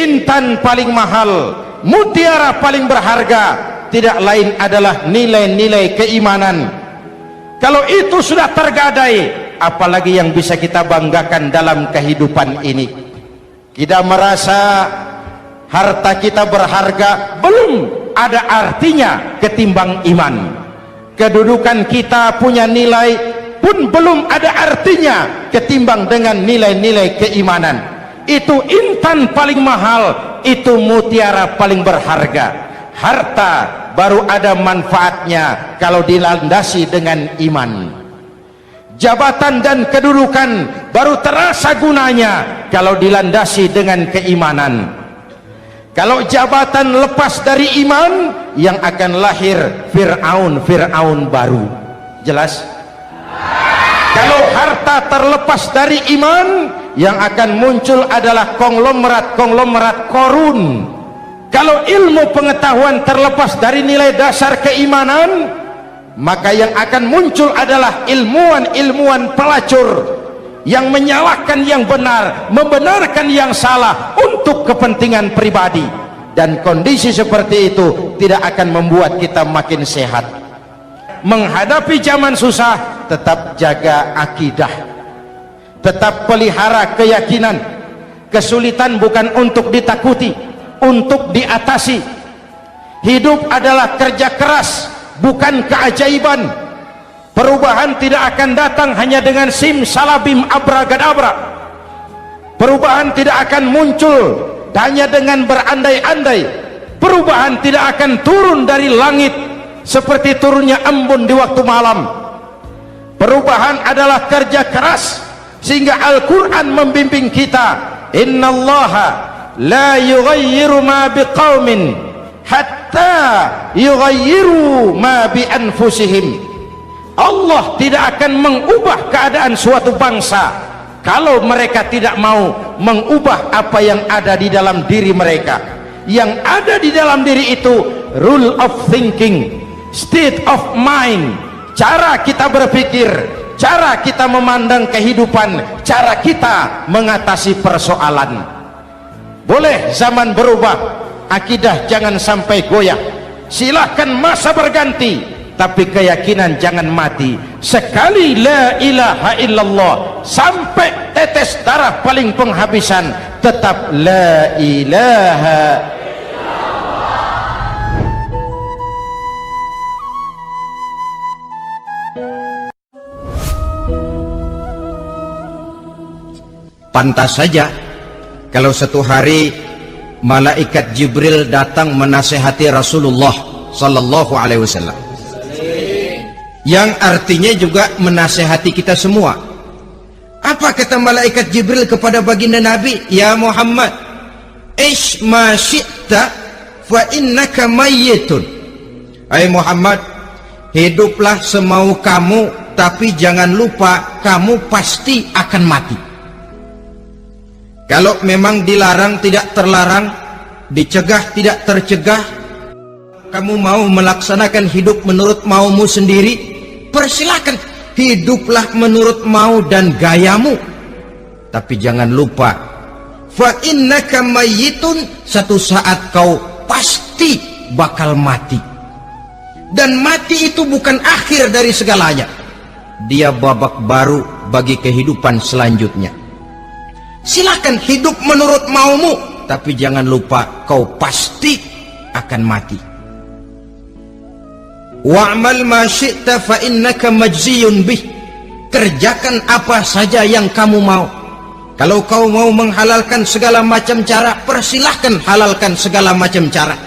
intan paling mahal, mutiara paling berharga tidak lain adalah nilai-nilai keimanan. Kalau itu sudah tergadai, apalagi yang bisa kita banggakan dalam kehidupan ini? Kita merasa harta kita berharga, belum ada artinya ketimbang iman. Kedudukan kita punya nilai pun belum ada artinya ketimbang dengan nilai-nilai keimanan. Itu intan paling mahal, itu mutiara paling berharga. Harta baru ada manfaatnya kalau dilandasi dengan iman. Jabatan dan kedudukan baru terasa gunanya kalau dilandasi dengan keimanan. Kalau jabatan lepas dari iman, yang akan lahir Fir'aun baru. Jelas? Kalau harta terlepas dari iman, yang akan muncul adalah konglomerat Korun. Kalau ilmu pengetahuan terlepas dari nilai dasar keimanan, maka yang akan muncul adalah ilmuwan pelacur yang menyalahkan yang benar, membenarkan yang salah untuk kepentingan pribadi. Dan kondisi seperti itu tidak akan membuat kita makin sehat. Menghadapi zaman susah, tetap jaga akidah, tetap pelihara keyakinan. Kesulitan bukan untuk ditakuti, untuk diatasi. Hidup adalah kerja keras, bukan keajaiban. Perubahan tidak akan datang hanya dengan simsalabim abragadabra. Perubahan tidak akan muncul hanya dengan berandai-andai. Perubahan tidak akan turun dari langit seperti turunnya embun di waktu malam. Perubahan adalah kerja keras, sehingga Al-Quran membimbing kita, innallaha la yughayyiru ma biqaumin hatta yughayyiru ma bi anfusihim. Allah tidak akan mengubah keadaan suatu bangsa kalau mereka tidak mau mengubah apa yang ada di dalam diri mereka. Yang ada di dalam diri itu rule of thinking, state of mind, cara kita berpikir, cara kita memandang kehidupan, cara kita mengatasi persoalan. Boleh zaman berubah, akidah jangan sampai goyah. Silahkan masa berganti, tapi keyakinan jangan mati. Sekali la ilaha illallah sampai tetes darah paling penghabisan, tetap la ilaha illallah. Pantas saja kalau satu hari malaikat Jibril datang menasihati Rasulullah sallallahu alaihi wasallam, yang artinya juga menasihati kita semua. Apa kata malaikat Jibril kepada baginda Nabi? Ya Muhammad, ish ma syi'ta fa innaka mayyitun. Hai Muhammad, hiduplah semau kamu, tapi jangan lupa kamu pasti akan mati. Kalau memang dilarang tidak terlarang, dicegah tidak tercegah, kamu mau melaksanakan hidup menurut maumu sendiri, persilakan, hiduplah menurut mau dan gayamu. Tapi jangan lupa, fa innaka mayyitun, satu saat kau pasti bakal mati. Dan mati itu bukan akhir dari segalanya, dia babak baru bagi kehidupan selanjutnya. Silakan hidup menurut maumu, tapi jangan lupa kau pasti akan mati. Wa'mal ma syi'ta fa innaka majziyun bih. Kerjakan apa saja yang kamu mau. Kalau kau mau menghalalkan segala macam cara, persilahkan halalkan segala macam cara.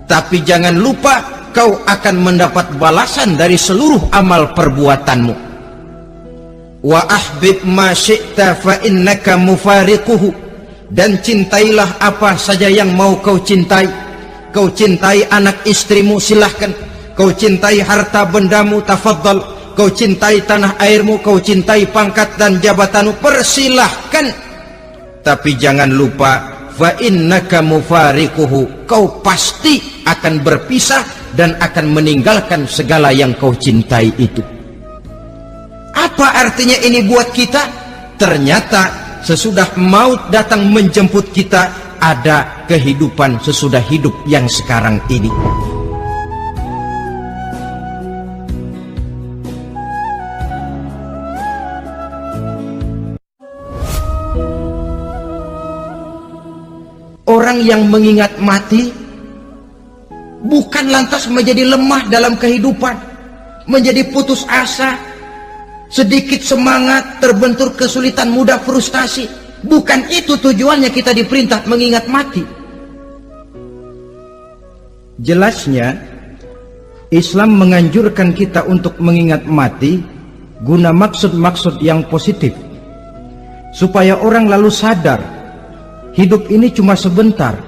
Tapi jangan lupa kau akan mendapat balasan dari seluruh amal perbuatanmu. Wa ahbib ma syi'ta fa innaka mufariquhu. Dan cintailah apa saja yang mau kau cintai. Kau cintai anak istrimu, silahkan. Kau cintai harta bendamu, tafadhal. Kau cintai tanah airmu, kau cintai pangkat dan jabatanmu, persilahkan. Tapi jangan lupa, fa innaka mufariquhu, kau pasti akan berpisah dan akan meninggalkan segala yang kau cintai itu. Apa artinya ini buat kita? Ternyata sesudah maut datang menjemput kita, ada kehidupan sesudah hidup yang sekarang ini. Orang yang mengingat mati bukan lantas menjadi lemah dalam kehidupan, menjadi putus asa, sedikit semangat, terbentur kesulitan, mudah frustasi. Bukan itu tujuannya kita diperintah mengingat mati. Jelasnya Islam menganjurkan kita untuk mengingat mati guna maksud-maksud yang positif, supaya orang lalu sadar hidup ini cuma sebentar.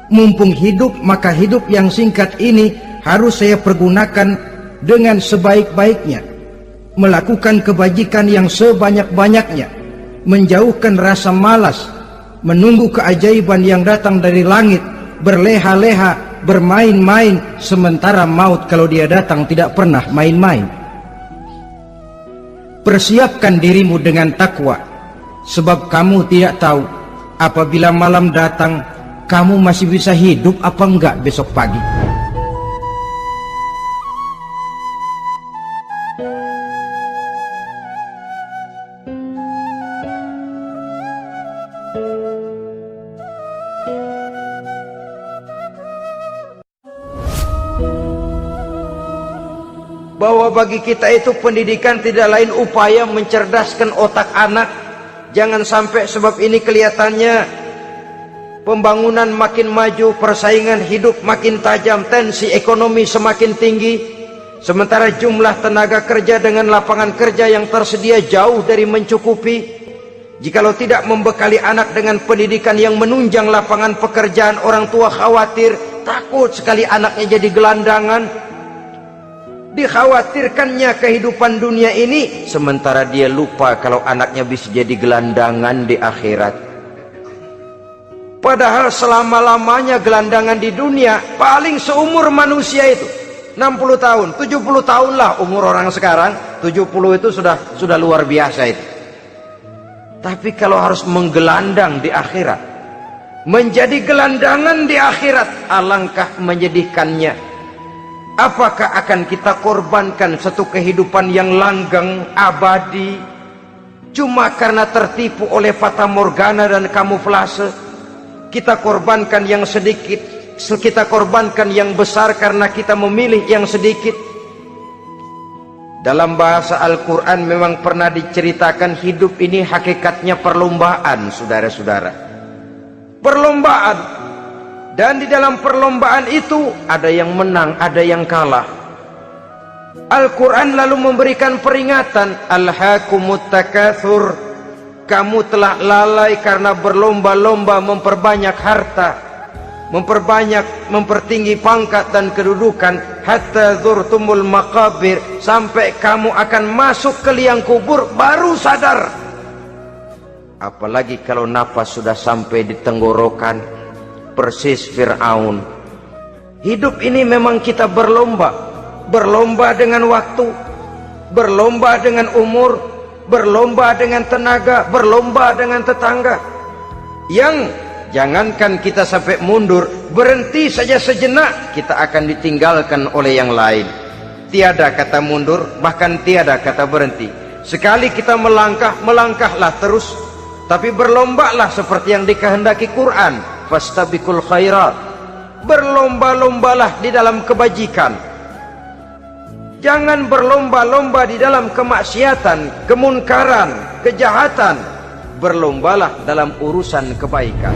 Mumpung hidup, maka hidup yang singkat ini harus saya pergunakan dengan sebaik-baiknya, melakukan kebajikan yang sebanyak-banyaknya, menjauhkan rasa malas, menunggu keajaiban yang datang dari langit, berleha-leha, bermain-main, sementara maut kalau dia datang tidak pernah main-main. Persiapkan dirimu dengan takwa, sebab kamu tidak tahu apabila malam datang kamu masih bisa hidup apa enggak besok pagi. Bahwa bagi kita itu pendidikan tidak lain upaya mencerdaskan otak anak. Jangan sampai sebab ini kelihatannya pembangunan makin maju, persaingan hidup makin tajam, tensi ekonomi semakin tinggi, sementara jumlah tenaga kerja dengan lapangan kerja yang tersedia jauh dari mencukupi. Jikalau tidak membekali anak dengan pendidikan yang menunjang lapangan pekerjaan, orang tua khawatir, takut sekali anaknya jadi gelandangan. Dikhawatirkannya kehidupan dunia ini, sementara dia lupa kalau anaknya bisa jadi gelandangan di akhirat. Padahal selama-lamanya gelandangan di dunia paling seumur manusia itu 60 tahun, 70 tahun lah umur orang sekarang. 70 itu sudah luar biasa itu. Tapi kalau harus menggelandang di akhirat, menjadi gelandangan di akhirat, alangkah menyedihkannya. Apakah akan kita korbankan satu kehidupan yang langgeng, abadi, cuma karena tertipu oleh fata morgana dan kamuflase? Kita korbankan yang sedikit, kita korbankan yang besar karena kita memilih yang sedikit. Dalam bahasa Al-Quran memang pernah diceritakan hidup ini hakikatnya perlombaan, saudara-saudara. Perlombaan. Dan di dalam perlombaan itu ada yang menang, ada yang kalah. Al-Quran lalu memberikan peringatan, Alhaakumut takatsur. Kamu telah lalai karena berlomba-lomba memperbanyak harta, mempertinggi pangkat dan kedudukan, hatta zurtumul maqabir, sampai kamu akan masuk ke liang kubur baru sadar. Apalagi kalau napas sudah sampai di tenggorokan, persis Fir'aun. Hidup ini memang kita berlomba, berlomba dengan waktu, berlomba dengan umur, berlomba dengan tenaga, berlomba dengan tetangga. Yang jangankan kita sampai mundur, berhenti saja sejenak, kita akan ditinggalkan oleh yang lain. Tiada kata mundur, bahkan tiada kata berhenti. Sekali kita melangkah, melangkahlah terus. Tapi berlombalah seperti yang dikehendaki Quran, fastabiqul khairat. Berlomba-lombalah di dalam kebajikan. Jangan berlomba-lomba di dalam kemaksiatan, kemunkaran, kejahatan. Berlombalah dalam urusan kebaikan.